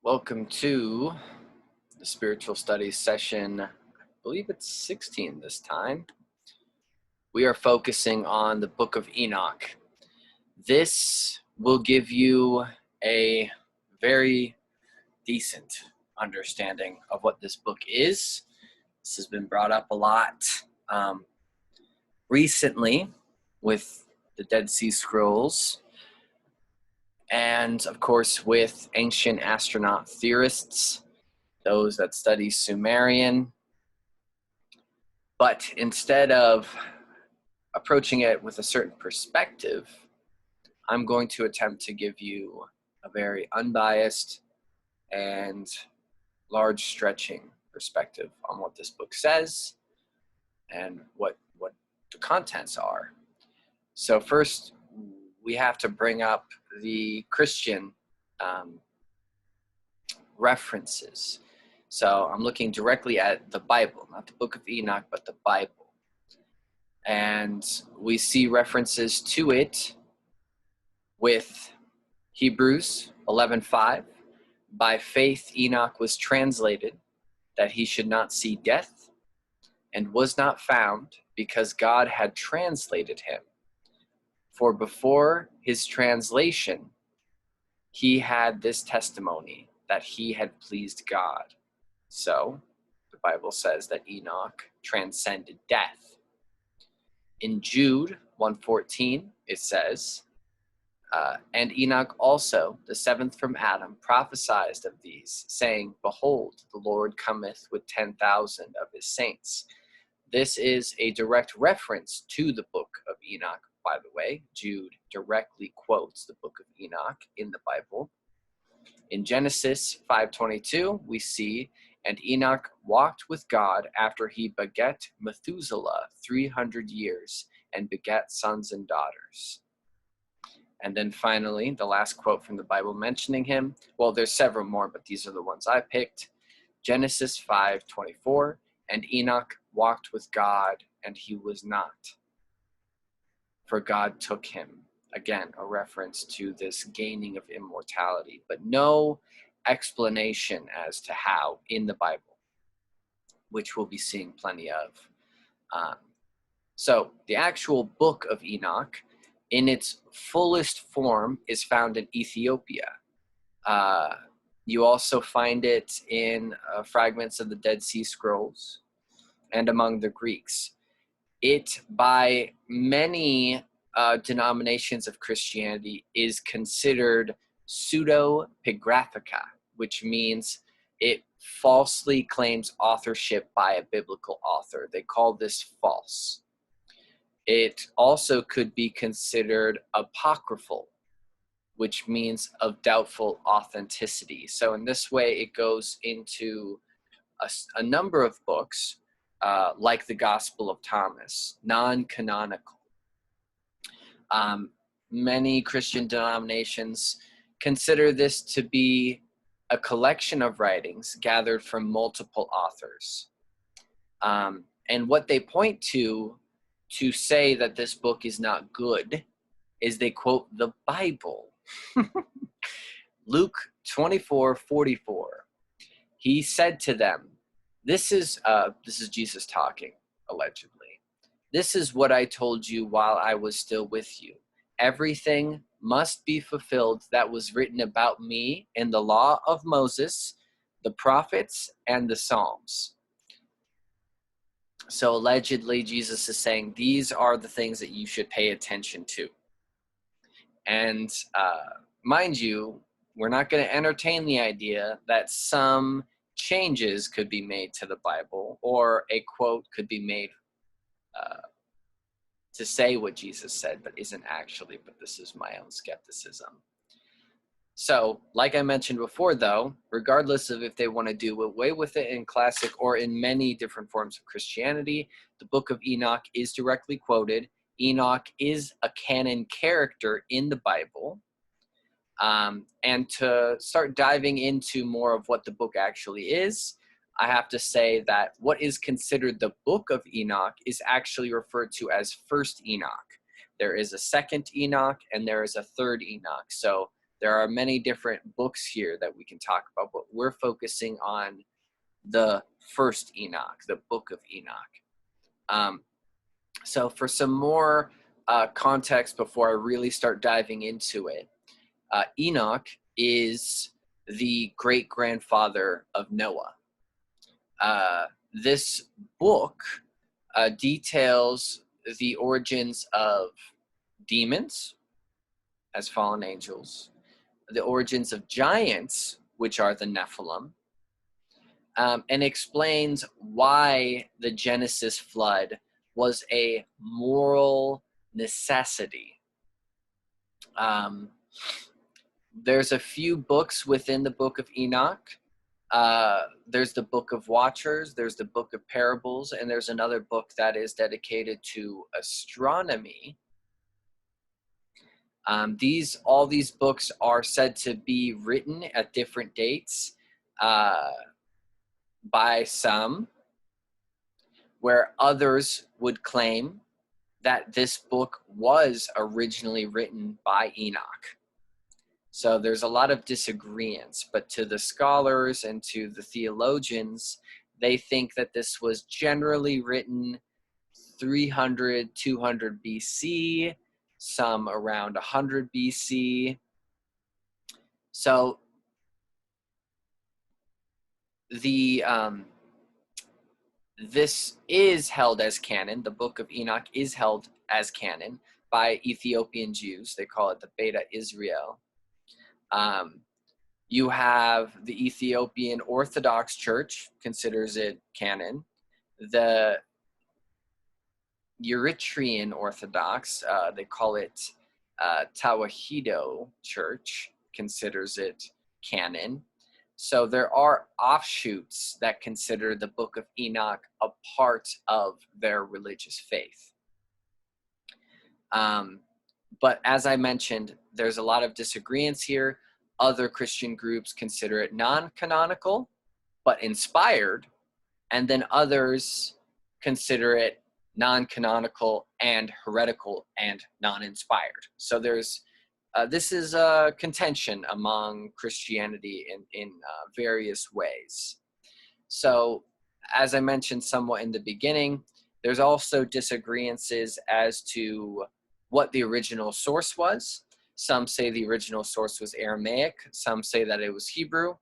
Welcome to the spiritual studies session. I believe it's 16 this time. We are focusing on the Book of Enoch. This will give you a very decent understanding of what this book is. This has been brought up a lot recently with the Dead Sea Scrolls, and of course with ancient astronaut theorists, those that study Sumerian. But instead of approaching it with a certain perspective, I'm going to attempt to give you a very unbiased and large stretching perspective on what this book says and what the contents are. So first, we have to bring up the Christian references. So I'm looking directly at the Bible, not the Book of Enoch, but the Bible. And we see references to it with Hebrews 11:5. By faith Enoch was translated, that he should not see death, and was not found, because God had translated him. For before his translation, he had this testimony, that he had pleased God. So, the Bible says that Enoch transcended death. In Jude 1:14, it says, and Enoch also, the seventh from Adam, prophesied of these, saying, Behold, the Lord cometh with 10,000 of his saints. This is a direct reference to the Book of Enoch, by the way. Jude directly quotes the Book of Enoch in the Bible. In Genesis 5:22, we see, and Enoch walked with God after he begat Methuselah 300 years, and begat sons and daughters. And then finally, the last quote from the Bible mentioning him, well, there's several more, but these are the ones I picked. Genesis 5:24, and Enoch walked with God, and he was not, for God took him. Again, a reference to this gaining of immortality, but no explanation as to how in the Bible, which we'll be seeing plenty of. So the actual Book of Enoch, in its fullest form, is found in Ethiopia. You also find it in fragments of the Dead Sea Scrolls and among the Greeks. It, by many denominations of Christianity, is considered pseudepigraphica, which means it falsely claims authorship by a biblical author. They call this false. It also could be considered apocryphal, which means of doubtful authenticity. So in this way, it goes into a number of books, like the Gospel of Thomas, non-canonical. Many Christian denominations consider this to be a collection of writings gathered from multiple authors. And what they point to say that this book is not good is they quote the Bible. Luke 24:44. He said to them, this is Jesus talking, allegedly. This is what I told you while I was still with you. Everything must be fulfilled that was written about me in the law of Moses, the prophets, and the Psalms. So allegedly, Jesus is saying these are the things that you should pay attention to. And mind you, we're not going to entertain the idea that some changes could be made to the Bible, or a quote could be made to say what Jesus said, but isn't actually. But this is my own skepticism. So, like I mentioned before, though, regardless of if they want to do away with it in classic or in many different forms of Christianity, the Book of Enoch is directly quoted. Enoch is a canon character in the Bible. And to start diving into more of what the book actually is, I have to say that what is considered the Book of Enoch is actually referred to as First Enoch. There is a second Enoch and there is a third Enoch. So There are many different books here that we can talk about, but we're focusing on the first Enoch, the Book of Enoch. So for some more context before I really start diving into it, Enoch is the great-grandfather of Noah. This book details the origins of demons as fallen angels, the origins of giants, which are the Nephilim, and explains why the Genesis flood was a moral necessity. There's a few books within the Book of Enoch. There's the Book of Watchers, there's the Book of Parables, and there's another book that is dedicated to astronomy. All these books are said to be written at different dates by some, where others would claim that this book was originally written by Enoch. So there's a lot of disagreements, but to the scholars and to the theologians, they think that this was generally written 300, 200 BC, some around 100 BC. So this is held as canon. The Book of Enoch is held as canon by Ethiopian Jews. They call it the Beta Israel. You have the Ethiopian Orthodox Church considers it canon. The Eritrean Orthodox, they call it Tawahedo Church, considers it canon. So there are offshoots that consider the Book of Enoch a part of their religious faith. But as I mentioned, there's a lot of disagreements here. Other Christian groups consider it non-canonical, but inspired. And then others consider it non-canonical and heretical and non-inspired. So there's this is a contention among Christianity in various ways. So as I mentioned somewhat in the beginning, there's also disagreements as to what the original source was. Some say the original source was Aramaic. Some say that it was Hebrew.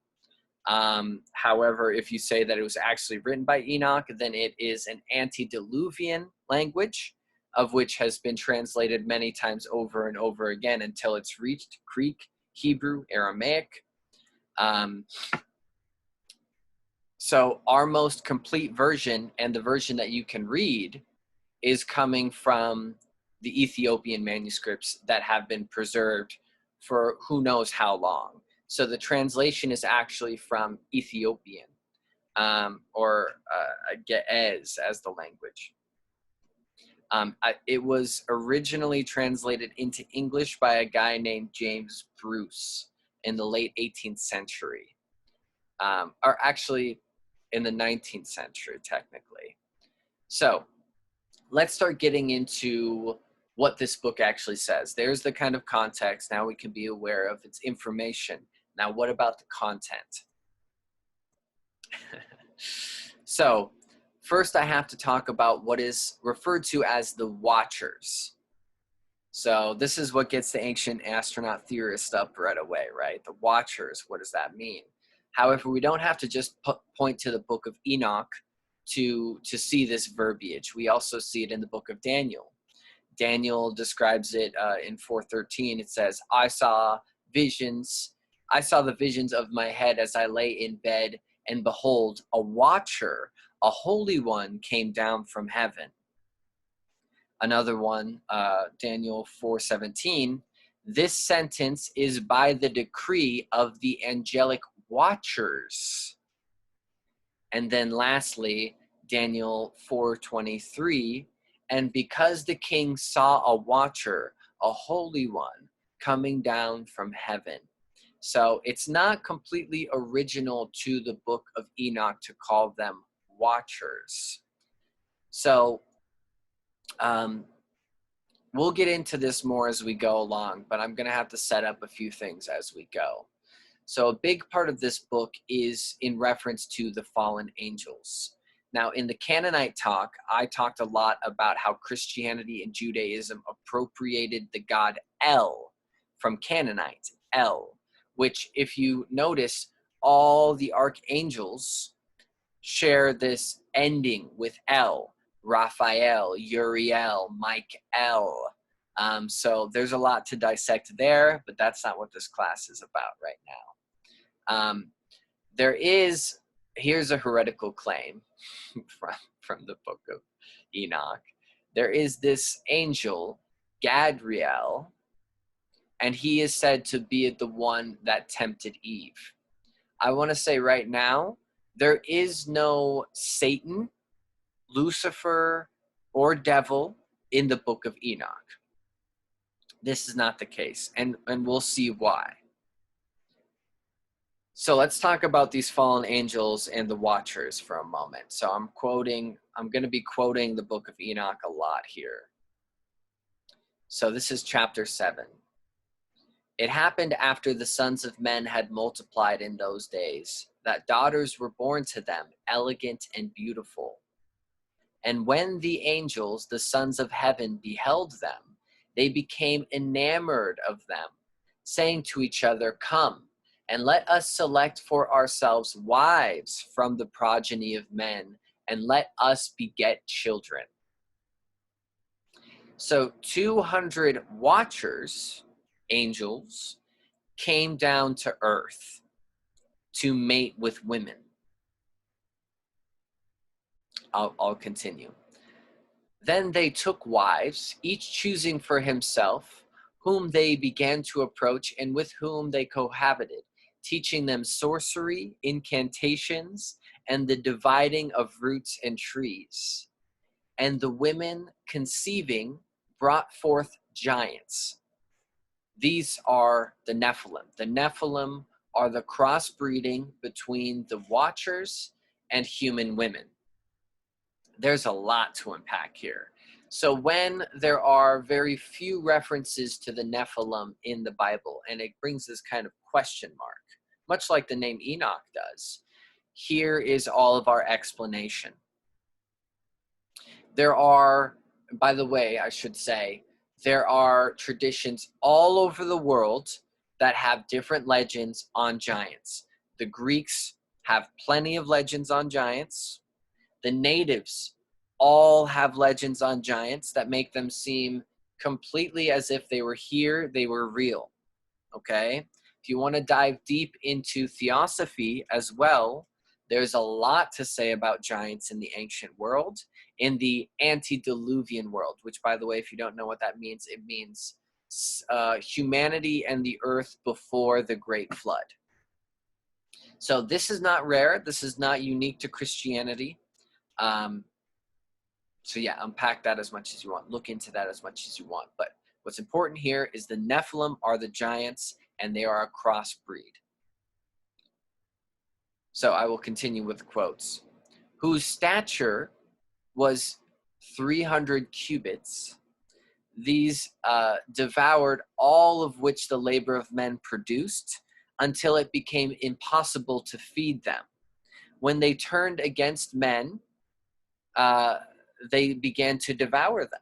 However, if you say that it was actually written by Enoch, then it is an antediluvian language, of which has been translated many times over and over again until it's reached Greek, Hebrew, Aramaic. So our most complete version, and the version that you can read, is coming from the Ethiopian manuscripts that have been preserved for who knows how long. So the translation is actually from Ethiopian, or Ge'ez as the language. It was originally translated into English by a guy named James Bruce in the late 18th century, or actually in the 19th century, technically. So let's start getting into what this book actually says. There's the kind of context. Now we can be aware of its information. Now, what about the content? So first, I have to talk about what is referred to as the Watchers. So this is what gets the ancient astronaut theorists up right away, right? The Watchers, what does that mean? However, we don't have to just point to the Book of Enoch to see this verbiage. We also see it in the Book of Daniel. Daniel describes it in 4:13. It says, I saw the visions of my head as I lay in bed, and behold, a watcher, a holy one, came down from heaven. Another one, Daniel 4:17, this sentence is by the decree of the angelic watchers. And then lastly, Daniel 4:23, and because the king saw a watcher, a holy one, coming down from heaven. So it's not completely original to the Book of Enoch to call them watchers. So we'll get into this more as we go along, but I'm going to have to set up a few things as we go. So a big part of this book is in reference to the fallen angels. Now, in the Canaanite talk, I talked a lot about how Christianity and Judaism appropriated the god El from Canaanite, El, which, if you notice, all the archangels share this ending with El. Raphael, Uriel, Michael. So there's a lot to dissect there, but that's not what this class is about right now. Here's a heretical claim from the Book of Enoch. There is this angel, Gadriel, and he is said to be the one that tempted Eve. I want to say right now, there is no Satan, Lucifer, or devil in the Book of Enoch. This is not the case, and we'll see why. So let's talk about these fallen angels and the watchers for a moment. So I'm going to be quoting the Book of Enoch a lot here. So this is chapter 7. It happened after the sons of men had multiplied in those days, that daughters were born to them, elegant and beautiful. And when the angels, the sons of heaven, beheld them, they became enamored of them, saying to each other, "Come, and let us select for ourselves wives from the progeny of men, and let us beget children." So 200 watchers, angels, came down to earth to mate with women. I'll continue. Then they took wives, each choosing for himself, whom they began to approach and with whom they cohabited, teaching them sorcery, incantations, and the dividing of roots and trees. And the women conceiving brought forth giants. These are the Nephilim. The Nephilim are the crossbreeding between the watchers and human women. There's a lot to unpack here. So when there are very few references to the Nephilim in the Bible, and it brings this kind of question mark, much like the name Enoch does, here is all of our explanation. There are, by the way, I should say, there are traditions all over the world that have different legends on giants. The Greeks have plenty of legends on giants. The natives all have legends on giants that make them seem completely as if they were here, they were real, okay? If you want to dive deep into theosophy as well, there's a lot to say about giants in the ancient world, in the antediluvian world, which, by the way, if you don't know what that means, it means humanity and the earth before the great flood. So this is not rare. This is not unique to Christianity. So yeah, unpack that as much as you want. Look into that as much as you want. But what's important here is the Nephilim are the giants, and they are a crossbreed. So I will continue with quotes. Whose stature was 300 cubits. These devoured all of which the labor of men produced, until it became impossible to feed them. When they turned against men, they began to devour them,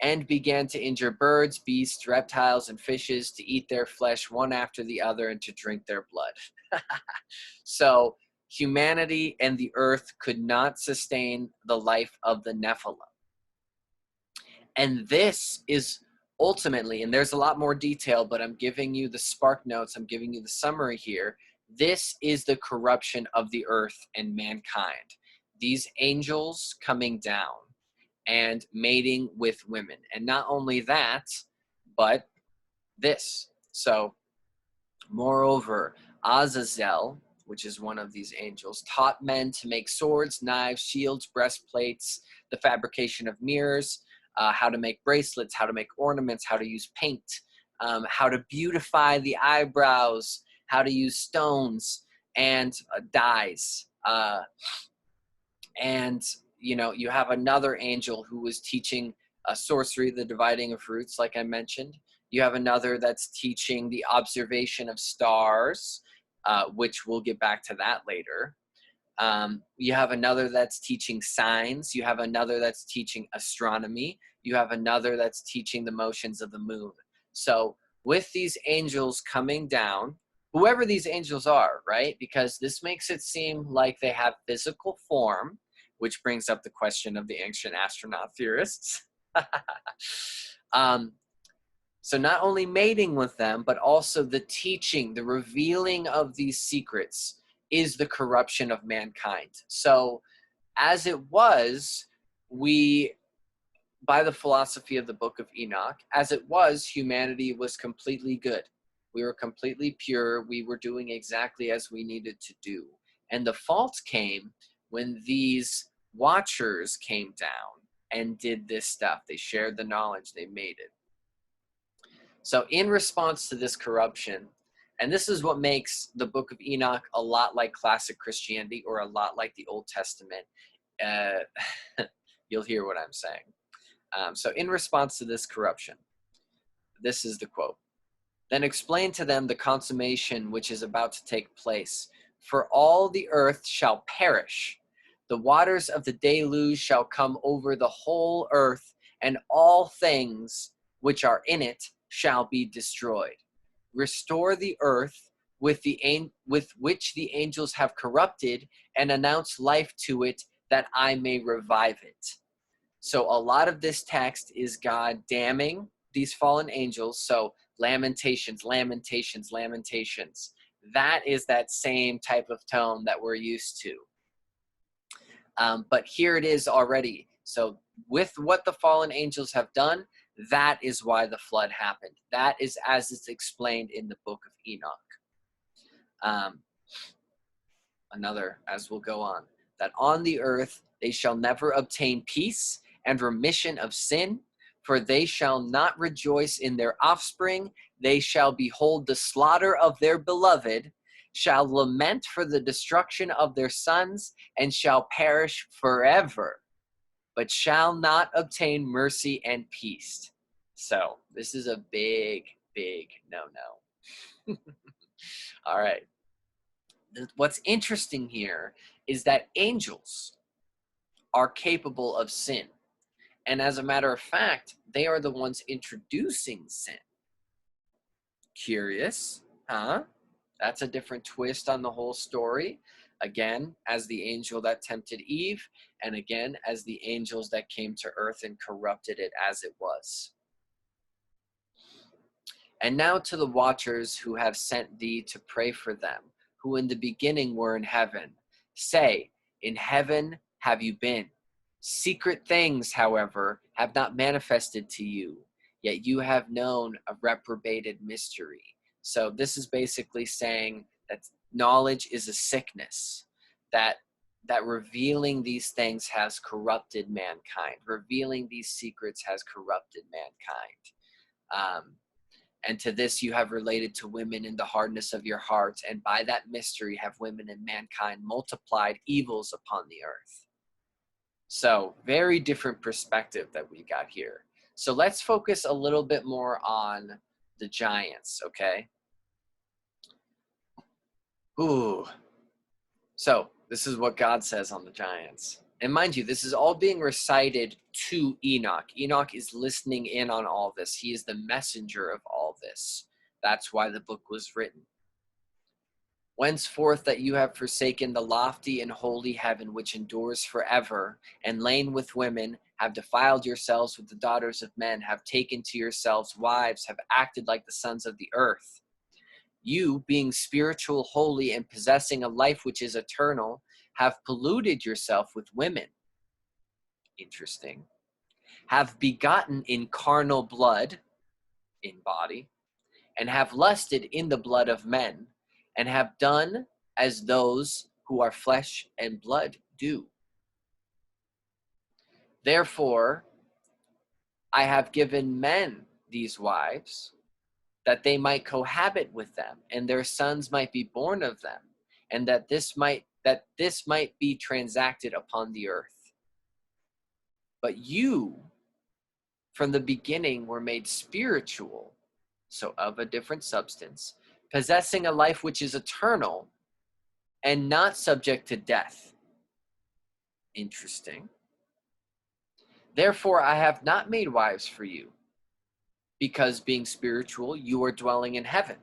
and began to injure birds, beasts, reptiles, and fishes, to eat their flesh one after the other, and to drink their blood. So humanity and the earth could not sustain the life of the Nephilim. And this is ultimately, and there's a lot more detail, but I'm giving you the spark notes, I'm giving you the summary here. This is the corruption of the earth and mankind. These angels coming down and mating with women. And not only that, but this. So, moreover, Azazel, which is one of these angels, taught men to make swords, knives, shields, breastplates, the fabrication of mirrors, how to make bracelets, how to make ornaments, how to use paint, how to beautify the eyebrows, how to use stones and dyes. And, you know, you have another angel who was teaching sorcery, the dividing of fruits, like I mentioned. You have another that's teaching the observation of stars, which we'll get back to that later. You have another that's teaching signs. You have another that's teaching astronomy. You have another that's teaching the motions of the moon. So with these angels coming down, whoever these angels are, right? Because this makes it seem like they have physical form, which brings up the question of the ancient astronaut theorists. So not only mating with them, but also the teaching, the revealing of these secrets is the corruption of mankind. So as it was, by the philosophy of the Book of Enoch, as it was, humanity was completely good. We were completely pure. We were doing exactly as we needed to do. And the fault came when these watchers came down and did this stuff. They shared the knowledge. They made it. So in response to this corruption, and this is what makes the Book of Enoch a lot like classic Christianity or a lot like the Old Testament. You'll hear what I'm saying. So in response to this corruption, this is the quote. Then explain to them the consummation which is about to take place. For all the earth shall perish. The waters of the deluge shall come over the whole earth, and all things which are in it shall be destroyed. Restore the earth with which the angels have corrupted, and announce life to it, that I may revive it. So a lot of this text is God damning these fallen angels. So lamentations, lamentations, lamentations. That is that same type of tone that we're used to. But here it is already. So with what the fallen angels have done, that is why the flood happened. That is as it's explained in the Book of Enoch. Another, as we'll go on, that on the earth they shall never obtain peace and remission of sin, for they shall not rejoice in their offspring. They shall behold the slaughter of their beloved, shall lament for the destruction of their sons, and shall perish forever, but shall not obtain mercy and peace. So this is a big, big no-no. All right. What's interesting here is that angels are capable of sin. And as a matter of fact, they are the ones introducing sin. Curious, huh? That's a different twist on the whole story. Again, as the angel that tempted Eve, and again, as the angels that came to earth and corrupted it as it was. And now to the watchers who have sent thee to pray for them, who in the beginning were in heaven. Say, in heaven have you been? Secret things, however, have not manifested to you, yet you have known a reprobated mystery. So this is basically saying that knowledge is a sickness, that revealing these things has corrupted mankind. Revealing these secrets has corrupted mankind. And to this you have related to women in the hardness of your hearts, and by that mystery have women and mankind multiplied evils upon the earth. So very different perspective that we got here. So let's focus a little bit more on the giants, okay? Ooh. So this is what God says on the giants. And mind you, this is all being recited to Enoch. Enoch is listening in on all this. He is the messenger of all this. That's why the book was written. Whenceforth that you have forsaken the lofty and holy heaven which endures forever, and lain with women, have defiled yourselves with the daughters of men, have taken to yourselves wives, have acted like the sons of the earth. You, being spiritual, holy, and possessing a life which is eternal, have polluted yourself with women. Interesting. Have begotten in carnal blood, in body, and have lusted in the blood of men, and have done as those who are flesh and blood do. Therefore, I have given men these wives, that they might cohabit with them, and their sons might be born of them, and that this might be transacted upon the earth. But you from the beginning were made spiritual, so of a different substance, possessing a life which is eternal and not subject to death. Interesting. Therefore, I have not made wives for you, because being spiritual, you are dwelling in heaven.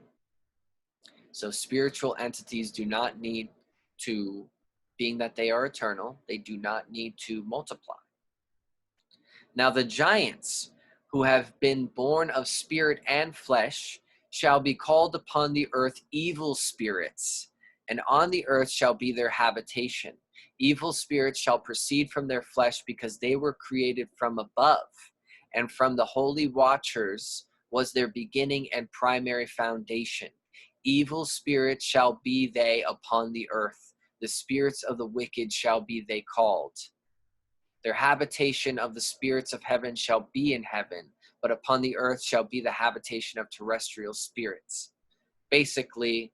So spiritual entities do not need to, being that they are eternal, they do not need to multiply. Now the giants who have been born of spirit and flesh shall be called upon the earth evil spirits, and on the earth shall be their habitation. Evil spirits shall proceed from their flesh, because they were created from above, and from the holy watchers was their beginning and primary foundation. Evil spirits shall be they upon the earth. The spirits of the wicked shall be they called. Their habitation of the spirits of heaven shall be in heaven, but upon the earth shall be the habitation of terrestrial spirits. Basically,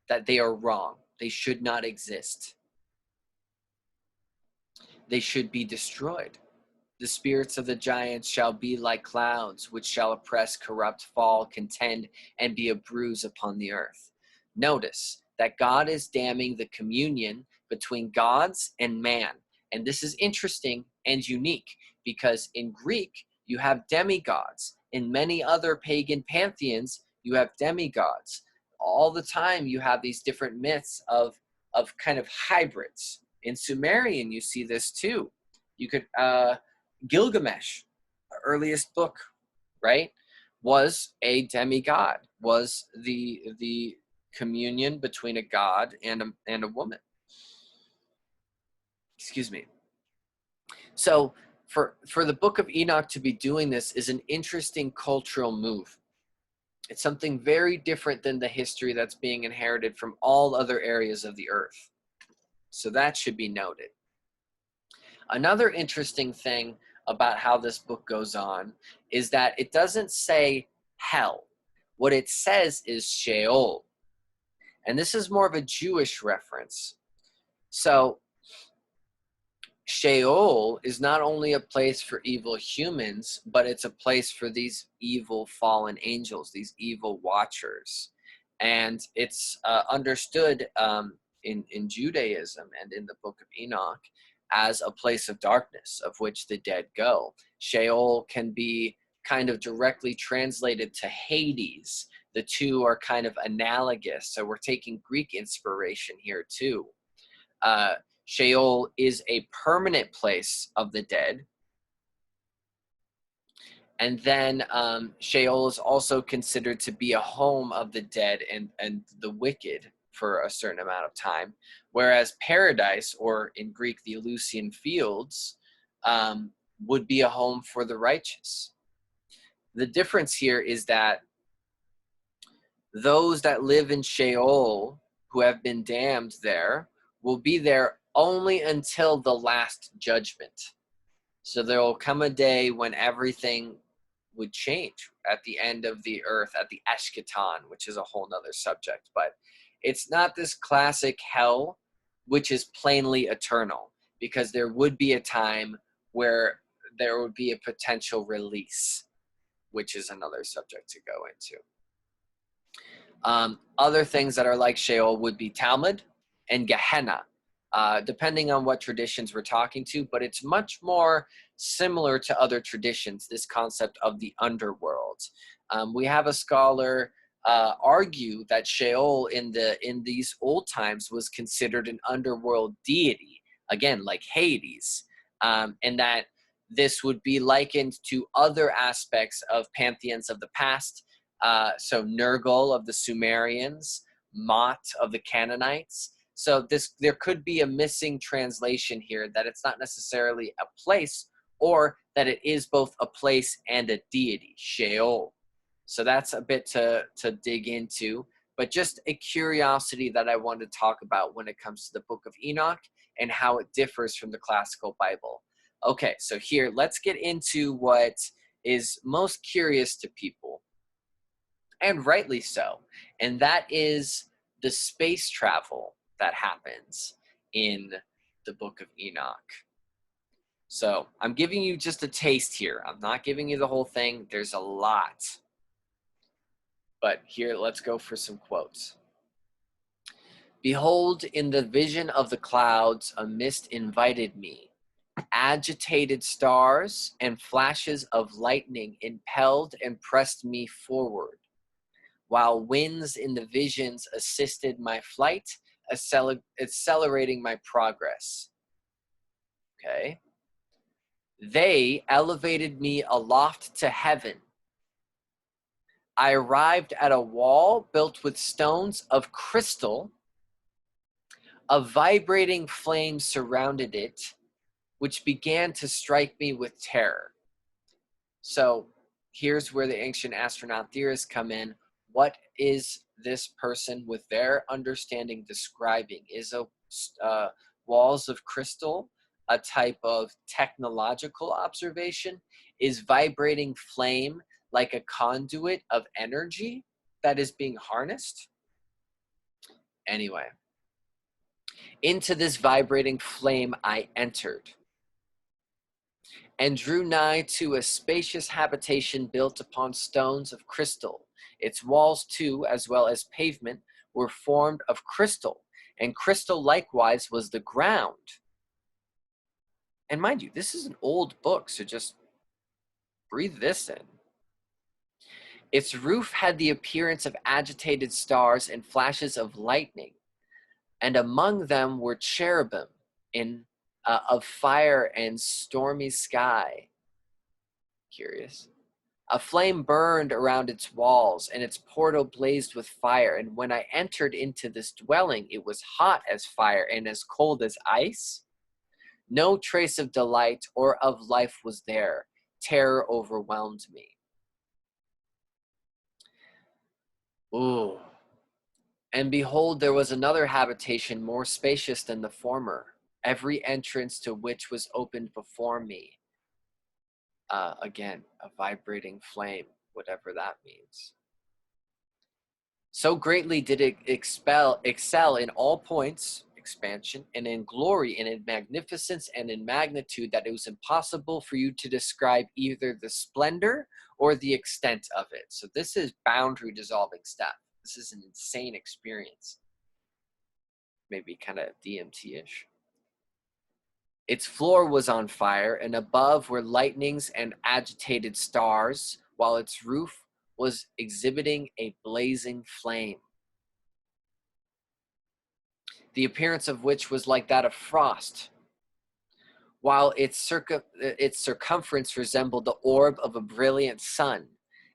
that they are wrong. They should not exist. They should be destroyed. The spirits of the giants shall be like clouds, which shall oppress, corrupt, fall, contend, and be a bruise upon the earth. Notice that God is damning the communion between gods and man. And this is interesting and unique, because in Greek, you have demigods. In many other pagan pantheons, you have demigods. All the time, you have these different myths of kind of hybrids. In Sumerian, you see this too. You could... Gilgamesh, the earliest book, right, was a demigod, was the communion between a god and a woman. Excuse me. So for the Book of Enoch to be doing this is an interesting cultural move. It's something very different than the history that's being inherited from all other areas of the earth. So that should be noted. Another interesting thing about how this book goes on is that it doesn't say hell. What it says is Sheol. And this is more of a Jewish reference. So Sheol is not only a place for evil humans, but it's a place for these evil fallen angels, these evil watchers. And it's understood in Judaism and in the Book of Enoch as a place of darkness, of which the dead go. Sheol can be kind of directly translated to Hades. The two are kind of analogous, so we're taking Greek inspiration here too. Sheol is a permanent place of the dead. And then Sheol is also considered to be a home of the dead and the wicked for a certain amount of time, whereas paradise, or in Greek, the Elysian fields, would be a home for the righteous. The difference here is that those that live in Sheol, who have been damned there, will be there only until the last judgment. So there will come a day when everything would change at the end of the earth, at the eschaton, which is a whole nother subject. But it's not this classic hell, which is plainly eternal, because there would be a time where there would be a potential release, which is another subject to go into. Other things that are like Sheol would be Talmud and Gehenna, depending on what traditions we're talking to, but it's much more similar to other traditions, this concept of the underworld. We have a scholar argue that Sheol in these old times was considered an underworld deity, again, like Hades, and that this would be likened to other aspects of pantheons of the past. So Nergal of the Sumerians, Mot of the Canaanites. So there could be a missing translation here, that it's not necessarily a place, or that it is both a place and a deity, Sheol. So that's a bit to dig into, but just a curiosity that I want to talk about when it comes to the Book of Enoch and how it differs from the classical Bible. Okay, so here, let's get into what is most curious to people, and rightly so, and that is the space travel that happens in the Book of Enoch. So I'm giving you just a taste here. I'm not giving you the whole thing. There's a lot. But here, let's go for some quotes. Behold, in the vision of the clouds, a mist invited me. Agitated stars and flashes of lightning impelled and pressed me forward, while winds in the visions assisted my flight, accelerating my progress. Okay. They elevated me aloft to heaven. I arrived at a wall built with stones of crystal. A vibrating flame surrounded it, which began to strike me with terror. So here's where the ancient astronaut theorists come in. What is this person with their understanding describing? Is walls of crystal a type of technological observation? Is vibrating flame like a conduit of energy that is being harnessed? Anyway, into this vibrating flame I entered, and drew nigh to a spacious habitation built upon stones of crystal. Its walls, too, as well as pavement, were formed of crystal, and crystal likewise was the ground. And mind you, this is an old book, so just breathe this in. Its roof had the appearance of agitated stars and flashes of lightning, and among them were cherubim of fire and stormy sky. Curious. A flame burned around its walls, and its portal blazed with fire. And when I entered into this dwelling, it was hot as fire and as cold as ice. No trace of delight or of life was there. Terror overwhelmed me. Ooh. And behold, there was another habitation more spacious than the former, every entrance to which was opened before me. Again, a vibrating flame, whatever that means. So greatly did it excel in all points, expansion, and in glory, and in magnificence, and in magnitude, that it was impossible for you to describe either the splendor or the extent of it. So this is boundary dissolving stuff. This is an insane experience. Maybe kind of DMT-ish. Its floor was on fire, and above were lightnings and agitated stars, while its roof was exhibiting a blazing flame, the appearance of which was like that of frost, while its circumference resembled the orb of a brilliant sun.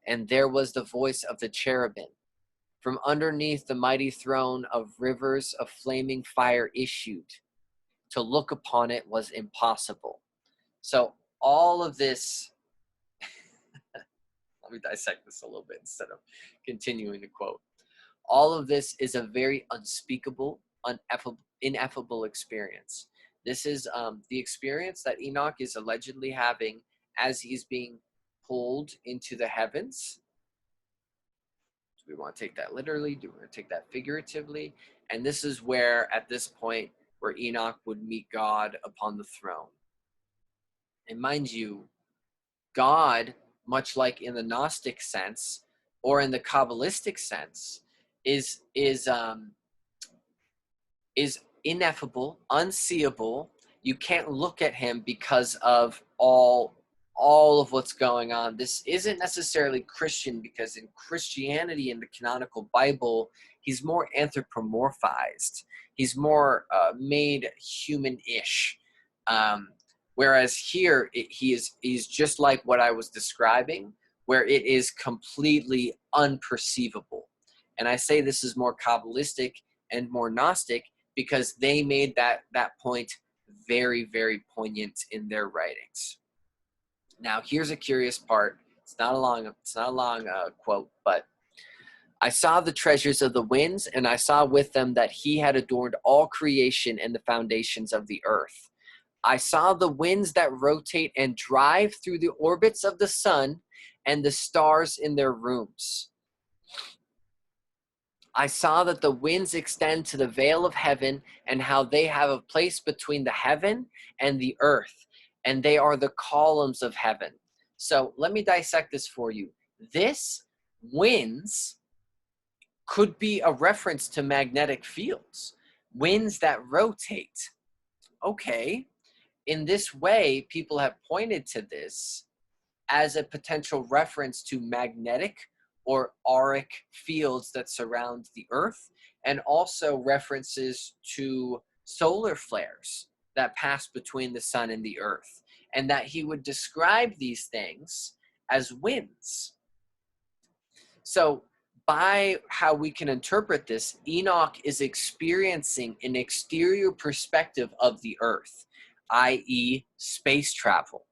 And there was the voice of the cherubim. From underneath the mighty throne of rivers of flaming fire issued. To look upon it was impossible. So all of this, let me dissect this a little bit instead of continuing to quote. All of this is a very unspeakable, ineffable experience. This is the experience that Enoch is allegedly having as he's being pulled into the heavens. Do we want to take that literally? Do we want to take that figuratively? And this is where, at this point, where Enoch would meet God upon the throne. And mind you, God, much like in the Gnostic sense or in the Kabbalistic sense, is ineffable, unseeable. You can't look at him because of all of what's going on. This isn't necessarily Christian, because in Christianity, in the canonical Bible, he's more anthropomorphized. He's more made human-ish. Whereas here, he's just like what I was describing, where it is completely unperceivable. And I say this is more Kabbalistic and more Gnostic because they made that point very, very poignant in their writings. Now, here's a curious part. It's not a long quote, but I saw the treasures of the winds, and I saw with them that he had adorned all creation and the foundations of the earth. I saw the winds that rotate and drive through the orbits of the sun and the stars in their rooms. I saw that the winds extend to the veil of heaven, and how they have a place between the heaven and the earth, and they are the columns of heaven. So let me dissect this for you. This winds could be a reference to magnetic fields, winds that rotate. Okay, in this way, people have pointed to this as a potential reference to magnetic or auric fields that surround the Earth, and also references to solar flares that pass between the sun and the Earth, and that he would describe these things as winds. So, by how we can interpret this, Enoch is experiencing an exterior perspective of the Earth, i.e., space travel.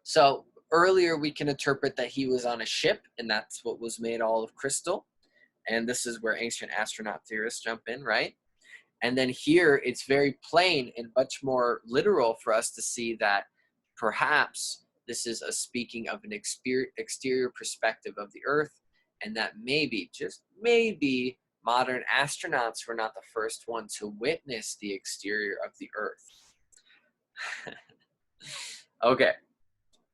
So earlier we can interpret that he was on a ship, and that's what was made all of crystal. And this is where ancient astronaut theorists jump in, right? And then here it's very plain and much more literal for us to see that perhaps this is a speaking of an exterior perspective of the Earth, and that maybe, just maybe, modern astronauts were not the first one to witness the exterior of the Earth. Okay.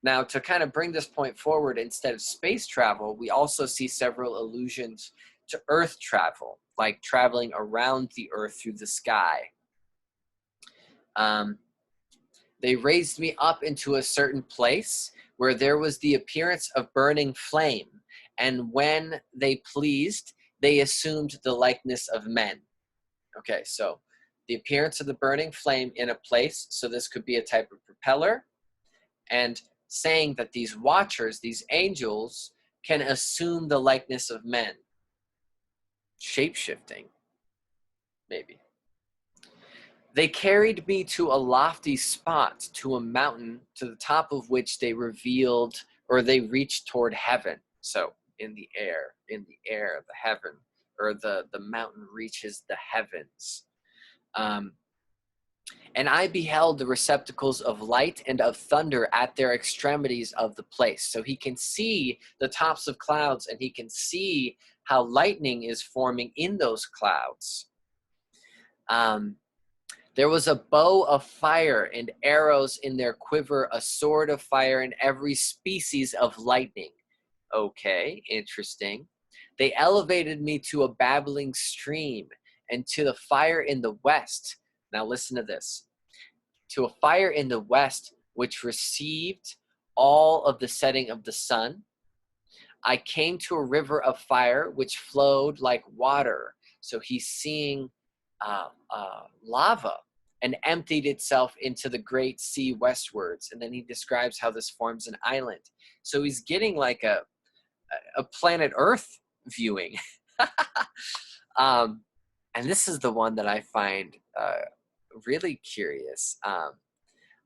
Now, to kind of bring this point forward, instead of space travel, we also see several allusions to Earth travel, like traveling around the Earth through the sky. They raised me up into a certain place where there was the appearance of burning flame, and when they pleased, they assumed the likeness of men. Okay, so the appearance of the burning flame in a place, so this could be a type of propeller, and saying that these watchers, these angels, can assume the likeness of men. Shape-shifting, maybe. They carried me to a lofty spot, to a mountain, to the top of which they revealed, or they reached toward heaven. So in the air, the heaven, or the mountain reaches the heavens. And I beheld the receptacles of light and of thunder at their extremities of the place. So he can see the tops of clouds, and he can see how lightning is forming in those clouds. There was a bow of fire and arrows in their quiver, a sword of fire and every species of lightning. Okay, interesting. They elevated me to a babbling stream and to the fire in the west. Now listen to this. To a fire in the west, which received all of the setting of the sun. I came to a river of fire, which flowed like water. So he's seeing lava, and emptied itself into the great sea westwards. And then he describes how this forms an island. So he's getting like a planet Earth viewing. And this is the one that I find really curious.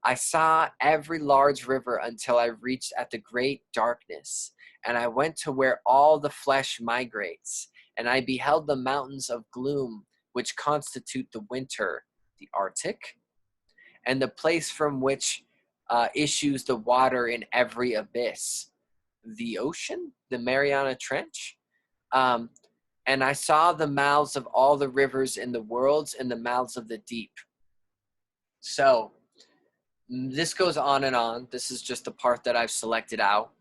I saw every large river until I reached at the great darkness, and I went to where all the flesh migrates, and I beheld the mountains of gloom, which constitute the winter, the Arctic, and the place from which issues the water in every abyss, the ocean, the Mariana Trench. And I saw the mouths of all the rivers in the worlds and the mouths of the deep. So this goes on and on. This is just the part that I've selected out.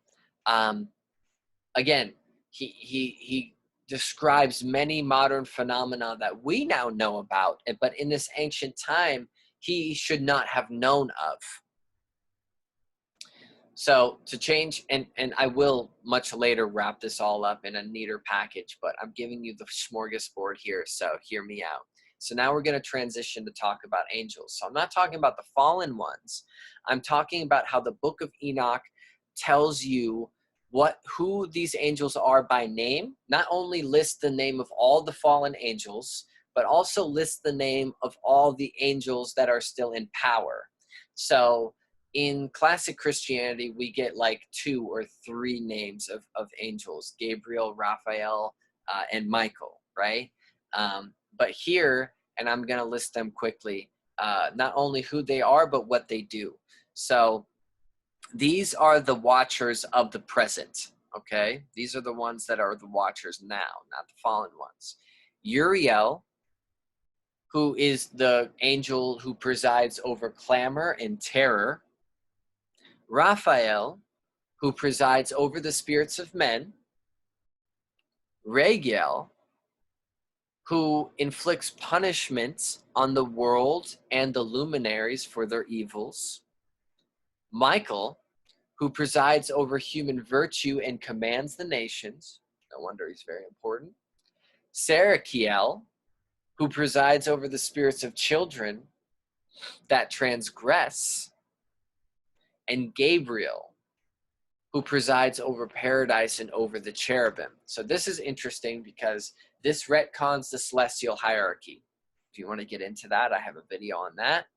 Again, he describes many modern phenomena that we now know about, but in this ancient time, he should not have known of. So to change, and I will much later wrap this all up in a neater package, but I'm giving you the smorgasbord here, so hear me out. So now we're going to transition to talk about angels. So I'm not talking about the fallen ones. I'm talking about how the Book of Enoch tells you who these angels are by name. Not only lists the name of all the fallen angels, but also lists the name of all the angels that are still in power. So in classic Christianity, we get like 2 or 3 names of angels: Gabriel, Raphael, and Michael, right? But here, and I'm going to list them quickly, not only who they are, but what they do. So these are the watchers of the present, okay? These are the ones that are the watchers now, not the fallen ones. Uriel, who is the angel who presides over clamor and terror. Raphael, who presides over the spirits of men, Ragiel, who inflicts punishments on the world and the luminaries for their evils, Michael, who presides over human virtue and commands the nations. No wonder he's very important. Sarakiel, who presides over the spirits of children that transgress, and Gabriel, who presides over paradise and over the cherubim. So this is interesting because this retcons the celestial hierarchy. If you want to get into that, I have a video on that.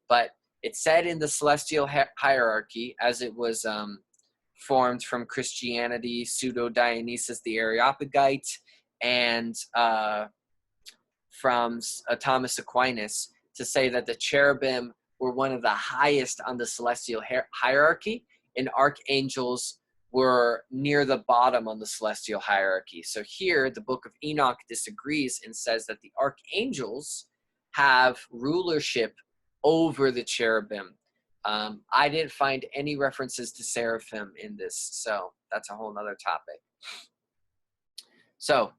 But it said in the celestial hierarchy, as it was formed from Christianity, Pseudo-Dionysius the Areopagite, and from Thomas Aquinas, to say that the cherubim were one of the highest on the celestial hierarchy, and archangels were near the bottom on the celestial hierarchy. So here, the Book of Enoch disagrees and says that the archangels have rulership over the cherubim. I didn't find any references to seraphim in this, so that's a whole nother topic. So,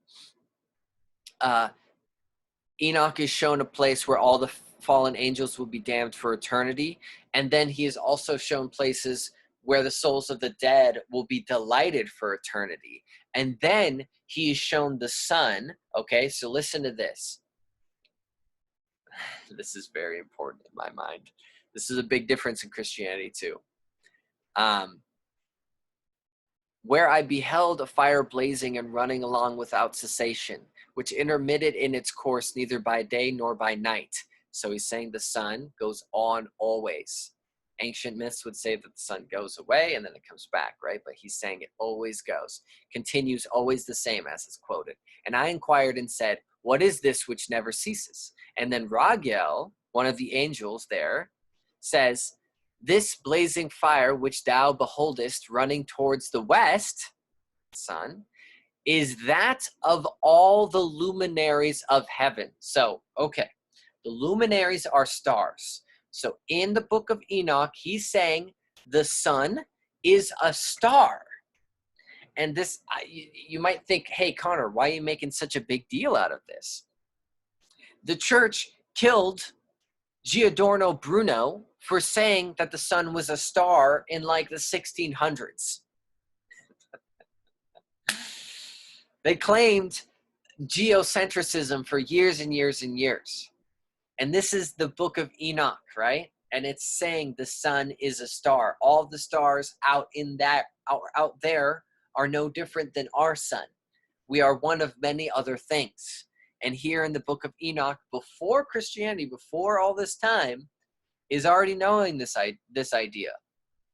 Enoch is shown a place where all the fallen angels will be damned for eternity, and then he is also shown places where the souls of the dead will be delighted for eternity. And then he is shown the sun. Okay, so listen to this. This is very important in my mind. This is a big difference in Christianity too. Where I beheld a fire blazing and running along without cessation, which intermitted in its course neither by day nor by night. So he's saying the sun goes on always. Ancient myths would say that the sun goes away and then it comes back, right? But he's saying it always goes, continues always the same, as is quoted. And I inquired and said, what is this which never ceases? And then Ragiel, one of the angels there, says, this blazing fire which thou beholdest running towards the west, sun, is that of all the luminaries of heaven. So, okay, the luminaries are stars. So in the Book of Enoch, he's saying the sun is a star. And this, you might think, hey, Connor, why are you making such a big deal out of this? The church killed Giordano Bruno for saying that the sun was a star in like the 1600s. They claimed geocentrism for years and years and years. And this is the Book of Enoch, right? And it's saying the sun is a star. All the stars out there are no different than our sun. We are one of many other things. And here in the Book of Enoch, before Christianity, before all this time, is already knowing this idea.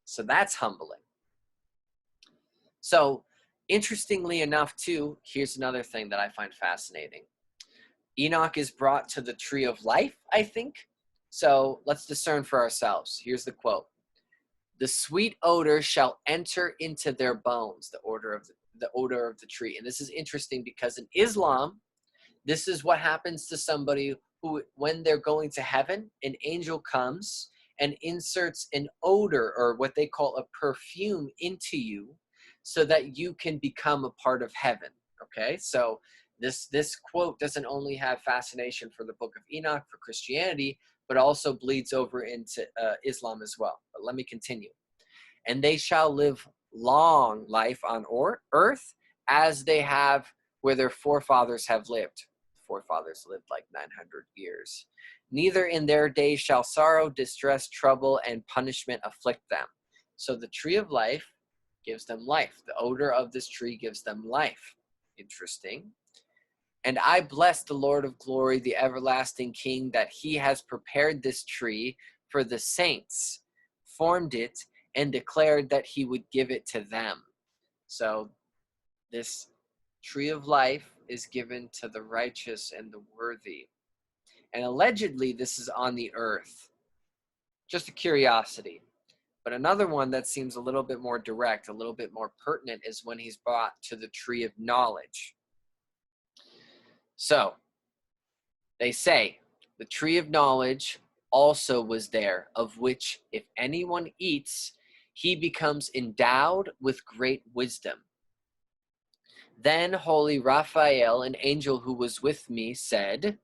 So that's humbling. So interestingly enough, too, here's another thing that I find fascinating. Enoch is brought to the tree of life, I think. So let's discern for ourselves. Here's the quote. The sweet odor shall enter into their bones, the odor of the tree. And this is interesting because in Islam, this is what happens to somebody who, when they're going to heaven, an angel comes and inserts an odor, or what they call a perfume, into you so that you can become a part of heaven. Okay, so this quote doesn't only have fascination for the Book of Enoch, for Christianity, but also bleeds over into Islam as well. But let me continue. And they shall live long life on earth as they have where their forefathers have lived. Forefathers lived like 900 years. Neither in their days shall sorrow, distress, trouble, and punishment afflict them. So the tree of life gives them life. The odor of this tree gives them life. Interesting. And I bless the Lord of glory, the everlasting King, that he has prepared this tree for the saints, formed it, and declared that he would give it to them. So this tree of life is given to the righteous and the worthy. And allegedly, this is on the earth. Just a curiosity. But another one that seems a little bit more direct, a little bit more pertinent, is when he's brought to the tree of knowledge. So, they say, the tree of knowledge also was there, of which if anyone eats, he becomes endowed with great wisdom. Then holy Raphael, an angel who was with me, said,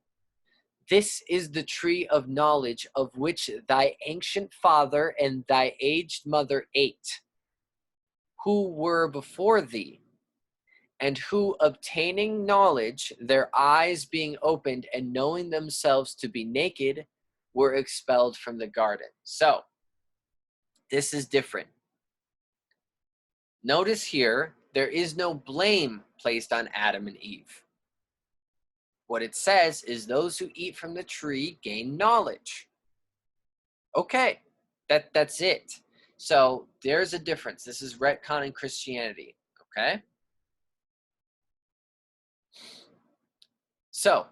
"This is the tree of knowledge of which thy ancient father and thy aged mother ate, who were before thee, and who, obtaining knowledge, their eyes being opened and knowing themselves to be naked, were expelled from the garden." So, this is different. Notice here, there is no blame placed on Adam and Eve. What it says is those who eat from the tree gain knowledge. Okay, that's it. So there's a difference. This is retconning Christianity, okay? So,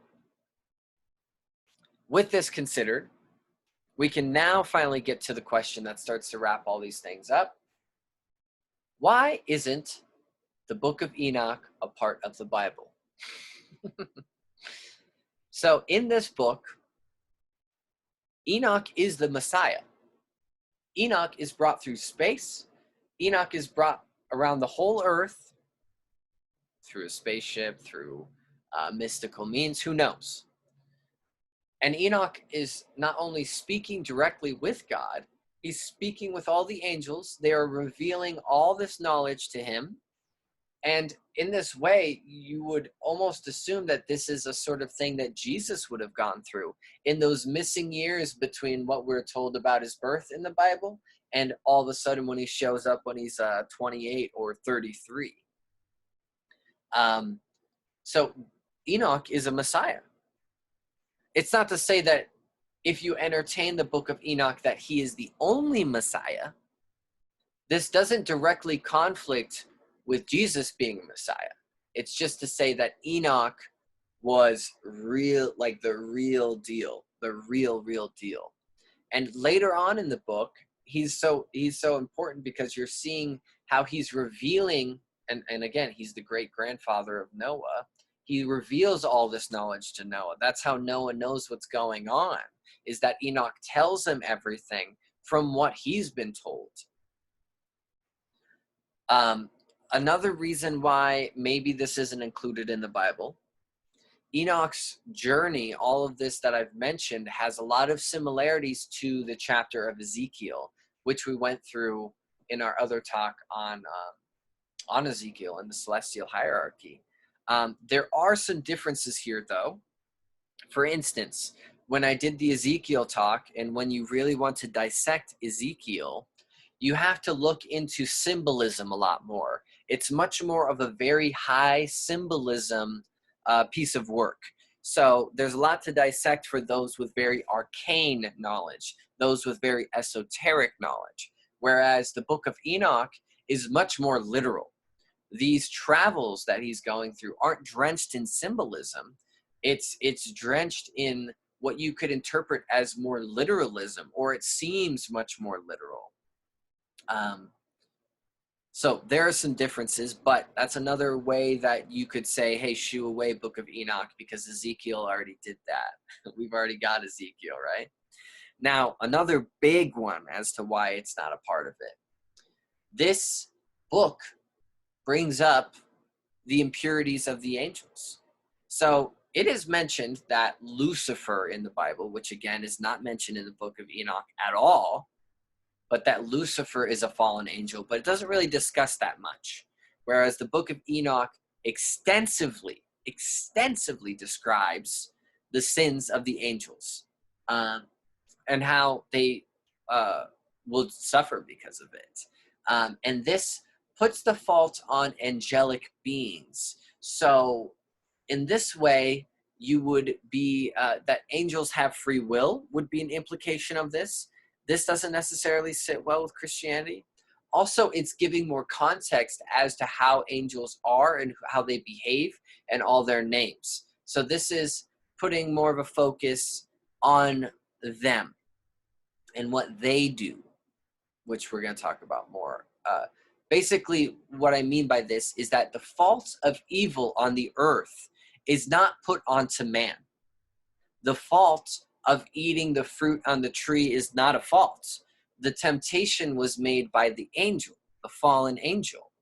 with this considered, we can now finally get to the question that starts to wrap all these things up. Why isn't the Book of Enoch a part of the Bible? So in this book, Enoch is the Messiah. Enoch is brought through space. Enoch is brought around the whole earth through a spaceship, through mystical means, who knows? And Enoch is not only speaking directly with God, he's speaking with all the angels. They are revealing all this knowledge to him. And in this way, you would almost assume that this is a sort of thing that Jesus would have gone through in those missing years between what we're told about his birth in the Bible and all of a sudden when he shows up when he's 28 or 33. So Enoch is a Messiah. It's not to say that if you entertain the Book of Enoch that he is the only Messiah. This doesn't directly conflict with Jesus being a Messiah. It's just to say that Enoch was real, like the real deal, the real deal. And later on in the book, he's so important because you're seeing how he's revealing, and again, he's the great grandfather of Noah. He reveals all this knowledge to Noah. That's how Noah knows what's going on, is that Enoch tells him everything from what he's been told. Another reason why maybe this isn't included in the Bible, Enoch's journey, all of this that I've mentioned, has a lot of similarities to the chapter of Ezekiel, which we went through in our other talk on Ezekiel and the celestial hierarchy. There are some differences here, though. For instance, when I did the Ezekiel talk, and when you really want to dissect Ezekiel, you have to look into symbolism a lot more. It's much more of a very high symbolism piece of work. So there's a lot to dissect for those with very arcane knowledge, those with very esoteric knowledge, whereas the Book of Enoch is much more literal. These travels that he's going through aren't drenched in symbolism. It's drenched in what you could interpret as more literalism, or it seems much more literal. So there are some differences, but that's another way that you could say, hey, shoo away Book of Enoch, because Ezekiel already did that. We've already got Ezekiel, right? Now, another big one as to why it's not a part of it. This book brings up the impurities of the angels. So it is mentioned that Lucifer in the Bible, which again is not mentioned in the Book of Enoch at all, but that Lucifer is a fallen angel, but it doesn't really discuss that much. Whereas the Book of Enoch extensively describes the sins of the angels and how they will suffer because of it. And this puts the fault on angelic beings. So in this way, you would be, that angels have free will would be an implication of this. This doesn't necessarily sit well with Christianity. Also, it's giving more context as to how angels are and how they behave and all their names. So this is putting more of a focus on them and what they do, which we're going to talk about more. Basically, what I mean by this is that the fault of evil on the earth is not put onto man. The fault of eating the fruit on the tree is not a fault. the temptation was made by the angel, the fallen angel.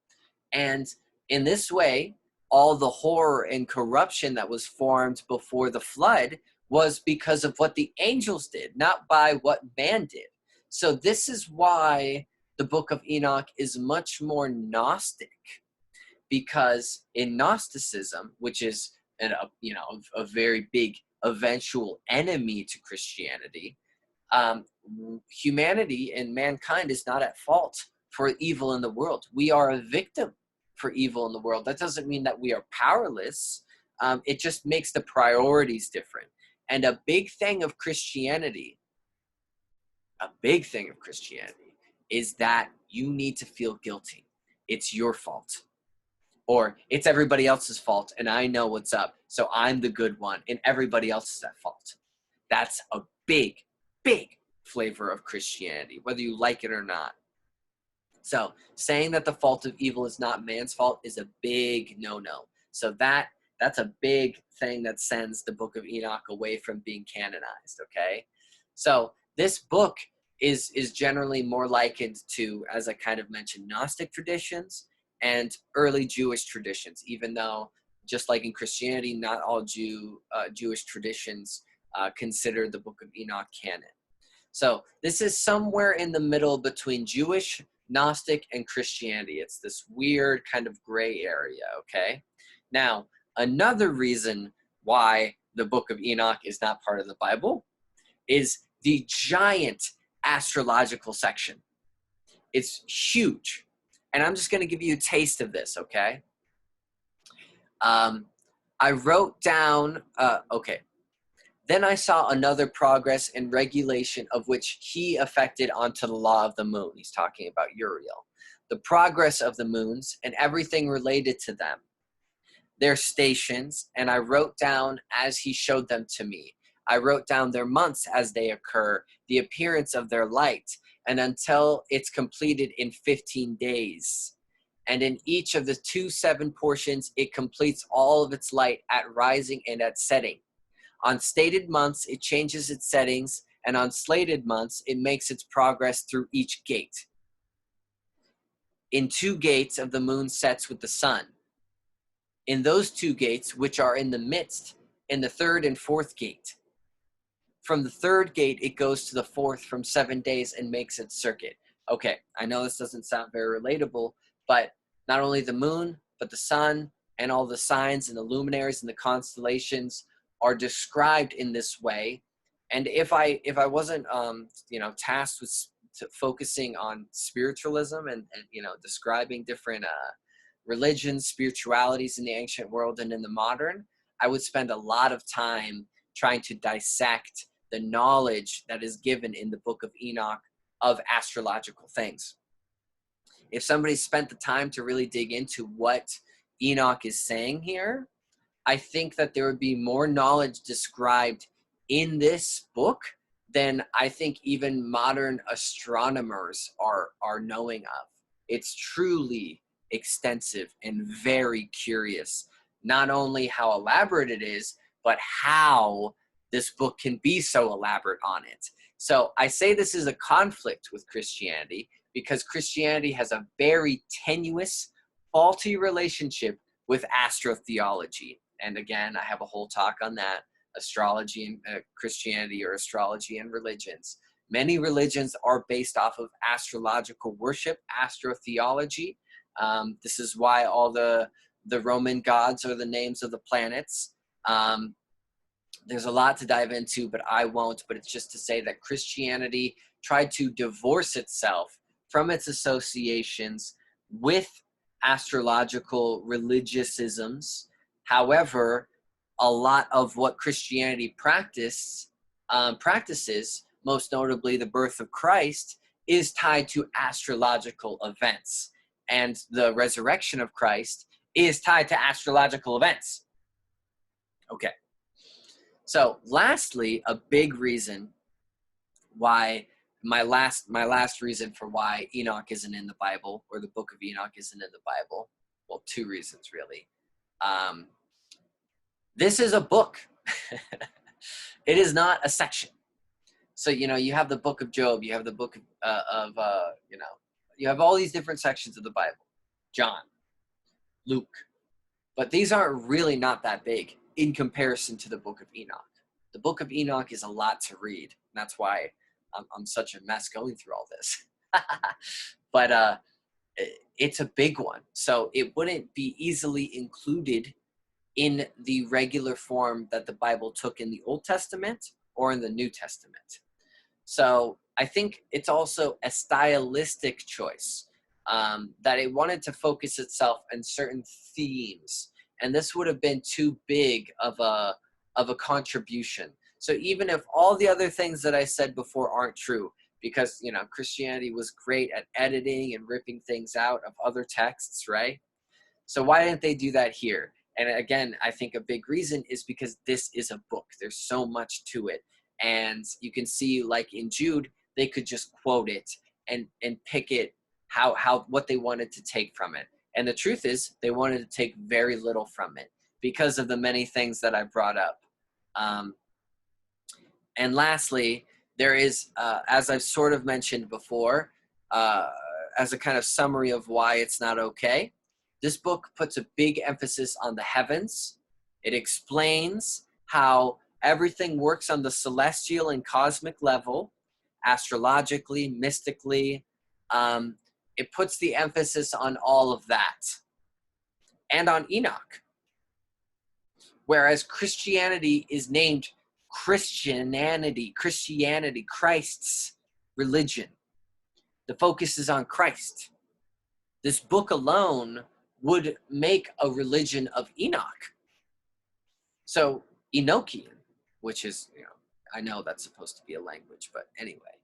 And in this way, all the horror and corruption that was formed before the flood was because of what the angels did, not by what man did. So this is why the Book of Enoch is much more Gnostic, because in Gnosticism, which is a very big eventual enemy to Christianity, humanity and mankind is not at fault for evil in the world. We are a victim for evil in the world. That doesn't mean that we are powerless. It just makes the priorities different. And a big thing of Christianity is that you need to feel guilty. It's your fault. Or it's everybody else's fault and I know what's up, so I'm the good one and everybody else is at fault. That's a big, big flavor of Christianity, whether you like it or not. So saying that the fault of evil is not man's fault is a big no-no. So that's a big thing that sends the Book of Enoch away from being canonized, okay? So this book is generally more likened to, as I kind of mentioned, Gnostic traditions and early Jewish traditions, even though, just like in Christianity, not all Jewish traditions consider the Book of Enoch canon. So this is somewhere in the middle between Jewish, Gnostic, and Christianity. It's this weird kind of gray area, okay? Now, another reason why the Book of Enoch is not part of the Bible is the giant astrological section. It's huge. And I'm just going to give you a taste of this, okay? I wrote down, okay. Then I saw another progress and regulation of which he affected onto the law of the moon. He's talking about Uriel. The progress of the moons and everything related to them, their stations, and I wrote down as he showed them to me. I wrote down their months as they occur, the appearance of their light, and until it's completed in 15 days. And in each of the 2 7 portions, it completes all of its light at rising and at setting. On stated months, it changes its settings, and on slated months, it makes its progress through each gate. In 2 gates of the moon sets with the sun. In those 2 gates, which are in the midst, in the 3rd and 4th gate. From the 3rd gate, it goes to the 4th from 7 days and makes its circuit. Okay, I know this doesn't sound very relatable, but not only the moon, but the sun and all the signs and the luminaries and the constellations are described in this way. And if I wasn't tasked with focusing on spiritualism and describing different religions, spiritualities in the ancient world and in the modern, I would spend a lot of time trying to dissect the knowledge that is given in the Book of Enoch of astrological things. If somebody spent the time to really dig into what Enoch is saying here, I think that there would be more knowledge described in this book than I think even modern astronomers are knowing of. It's truly extensive and very curious, not only how elaborate it is, but how this book can be so elaborate on it. So I say this is a conflict with Christianity because Christianity has a very tenuous, faulty relationship with astrotheology. And again, I have a whole talk on that, astrology and Christianity, or astrology and religions. Many religions are based off of astrological worship, astrotheology. This is why all the Roman gods are the names of the planets. There's a lot to dive into, but I won't. But it's just to say that Christianity tried to divorce itself from its associations with astrological religious isms. However, a lot of what Christianity practices, most notably the birth of Christ, is tied to astrological events. And the resurrection of Christ is tied to astrological events. Okay. So lastly, a big reason why, my last reason for why Enoch isn't in the Bible, or the Book of Enoch isn't in the Bible, well, 2 reasons really. This is a book. It is not a section. So, you have the book of Job, you have the book you have all these different sections of the Bible, John, Luke, but these aren't really not that big in comparison to the book of Enoch. The book of Enoch is a lot to read. And that's why I'm such a mess going through all this. But it's a big one. So it wouldn't be easily included in the regular form that the Bible took in the Old Testament or in the New Testament. So I think it's also a stylistic choice, that it wanted to focus itself on certain themes, and this would have been too big of a contribution. So even if all the other things that I said before aren't true, because Christianity was great at editing and ripping things out of other texts, right? So why didn't they do that here? And again, I think a big reason is because this is a book. There's so much to it. And you can see, like in Jude, they could just quote it and pick it how what they wanted to take from it. And the truth is, they wanted to take very little from it because of the many things that I brought up. And lastly, there is, as I've sort of mentioned before, as a kind of summary of why it's not okay, this book puts a big emphasis on the heavens. It explains how everything works on the celestial and cosmic level, astrologically, mystically. It puts the emphasis on all of that and on Enoch. Whereas Christianity is named Christianity, Christ's religion. The focus is on Christ. This book alone would make a religion of Enoch. So Enochian, which is, I know that's supposed to be a language, but anyway,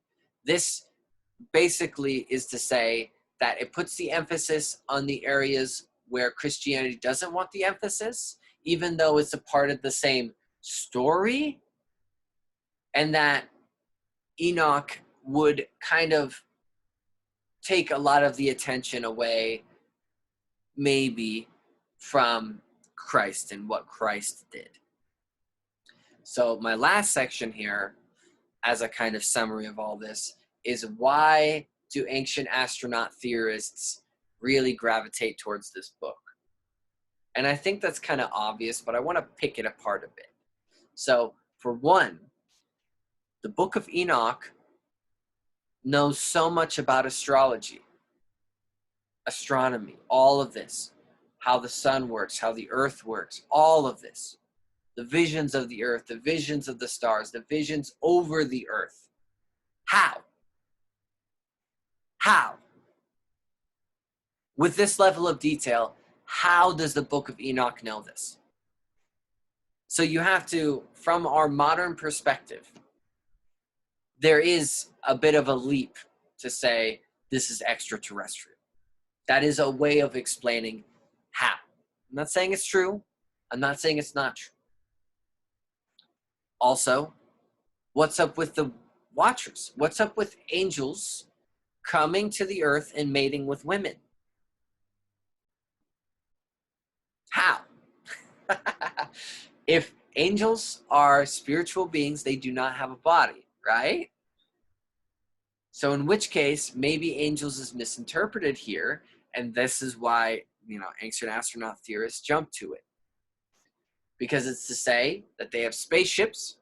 this basically is to say that it puts the emphasis on the areas where Christianity doesn't want the emphasis, even though it's a part of the same story, and that Enoch would kind of take a lot of the attention away, maybe, from Christ and what Christ did. So my last section here, as a kind of summary of all this, is why do ancient astronaut theorists really gravitate towards this book? And I think that's kind of obvious, but I want to pick it apart a bit. So for one, the Book of Enoch knows so much about astrology, astronomy, all of this, how the sun works, how the earth works, all of this, the visions of the earth, the visions of the stars, the visions over the earth. How? With this level of detail, how does the Book of Enoch know this? So you have to, from our modern perspective, there is a bit of a leap to say this is extraterrestrial. That is a way of explaining how. I'm not saying it's true. I'm not saying it's not true. Also, what's up with the watchers? What's up with angels coming to the earth and mating with women? How? If angels are spiritual beings, they do not have a body, right? So in which case, maybe angels is misinterpreted here, and this is why, ancient astronaut theorists jump to it. Because it's to say that they have spaceships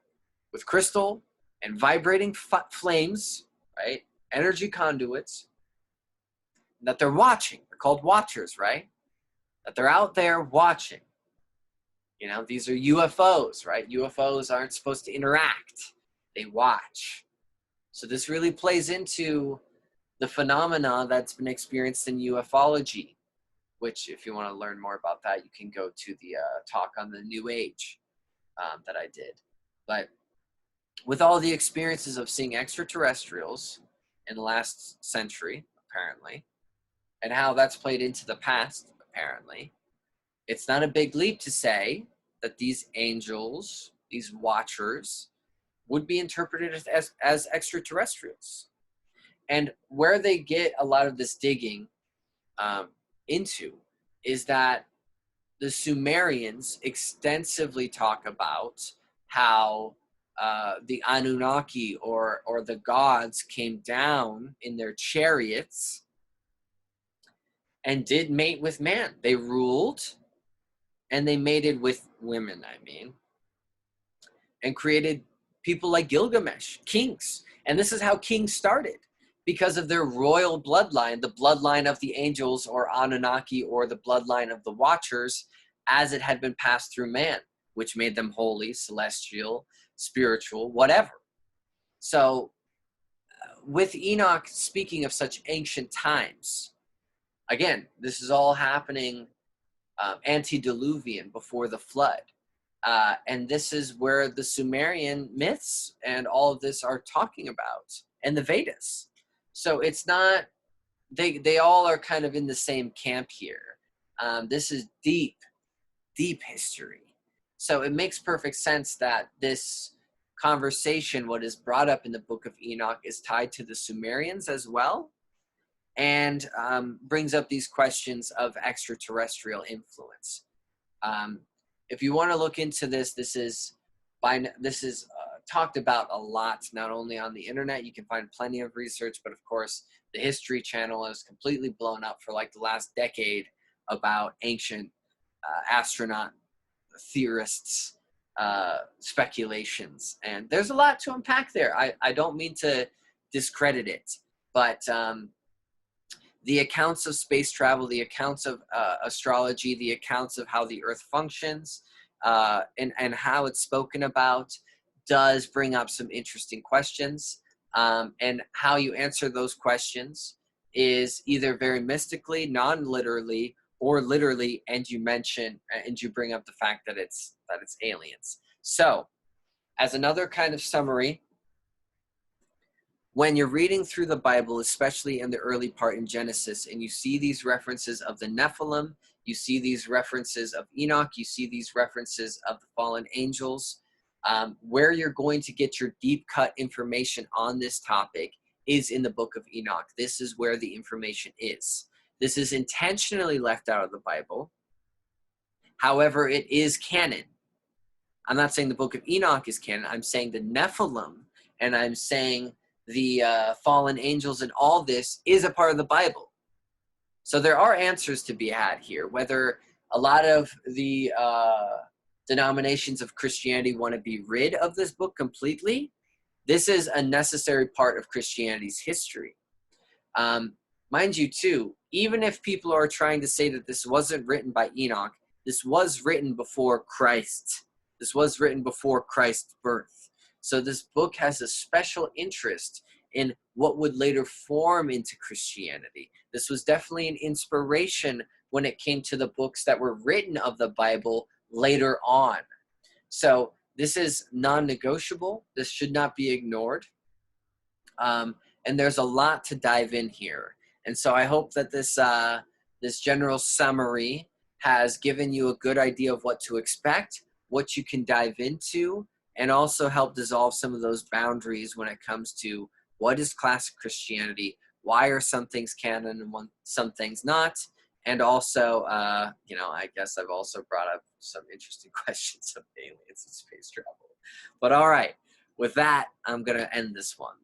with crystal and vibrating flames, right? Energy conduits, that they're watching. They're called watchers, right? That they're out there watching. These are UFOs, right? UFOs aren't supposed to interact. They watch. So this really plays into the phenomena that's been experienced in ufology, which if you want to learn more about that, you can go to the talk on the New Age that I did. But with all the experiences of seeing extraterrestrials in the last century, apparently, and how that's played into the past, apparently, it's not a big leap to say that these angels, these watchers, would be interpreted as extraterrestrials. And where they get a lot of this digging into is that the Sumerians extensively talk about how the Anunnaki or the gods came down in their chariots and did mate with man. They ruled and they mated with women, I mean, and created people like Gilgamesh, kings. And this is how kings started, because of their royal bloodline, the bloodline of the angels or Anunnaki, or the bloodline of the Watchers, as it had been passed through man, which made them holy, celestial, spiritual, whatever. So with Enoch speaking of such ancient times, again, this is all happening antediluvian, before the flood. And this is where the Sumerian myths and all of this are talking about, and the Vedas. So it's not, they all are kind of in the same camp here. This is deep, deep history. So it makes perfect sense that this conversation, what is brought up in the Book of Enoch, is tied to the Sumerians as well, and brings up these questions of extraterrestrial influence. If you want to look into this, this is talked about a lot, not only on the internet. You can find plenty of research, but of course, the History Channel is completely blown up for like the last decade about ancient astronaut theorists, speculations. And there's a lot to unpack there. I don't mean to discredit it, but the accounts of space travel, the accounts of astrology, the accounts of how the Earth functions, and how it's spoken about, does bring up some interesting questions. And how you answer those questions is either very mystically, non-literally, or literally, and you bring up the fact that it's aliens. So, as another kind of summary, when you're reading through the Bible, especially in the early part in Genesis, and you see these references of the Nephilim, you see these references of Enoch, you see these references of the fallen angels, where you're going to get your deep cut information on this topic is in the Book of Enoch. This is where the information is. This is intentionally left out of the Bible. However, it is canon. I'm not saying the Book of Enoch is canon. I'm saying the Nephilim, and I'm saying the fallen angels, and all this is a part of the Bible. So there are answers to be had here. Whether a lot of the denominations of Christianity want to be rid of this book completely, this is a necessary part of Christianity's history. Mind you, too, even if people are trying to say that this wasn't written by Enoch, this was written before Christ. This was written before Christ's birth. So this book has a special interest in what would later form into Christianity. This was definitely an inspiration when it came to the books that were written of the Bible later on. So this is non-negotiable. This should not be ignored. And there's a lot to dive in here. And so I hope that this general summary has given you a good idea of what to expect, what you can dive into, and also help dissolve some of those boundaries when it comes to what is classic Christianity, why are some things canon and some things not, and also, I guess I've also brought up some interesting questions of aliens and space travel. But all right, with that, I'm going to end this one.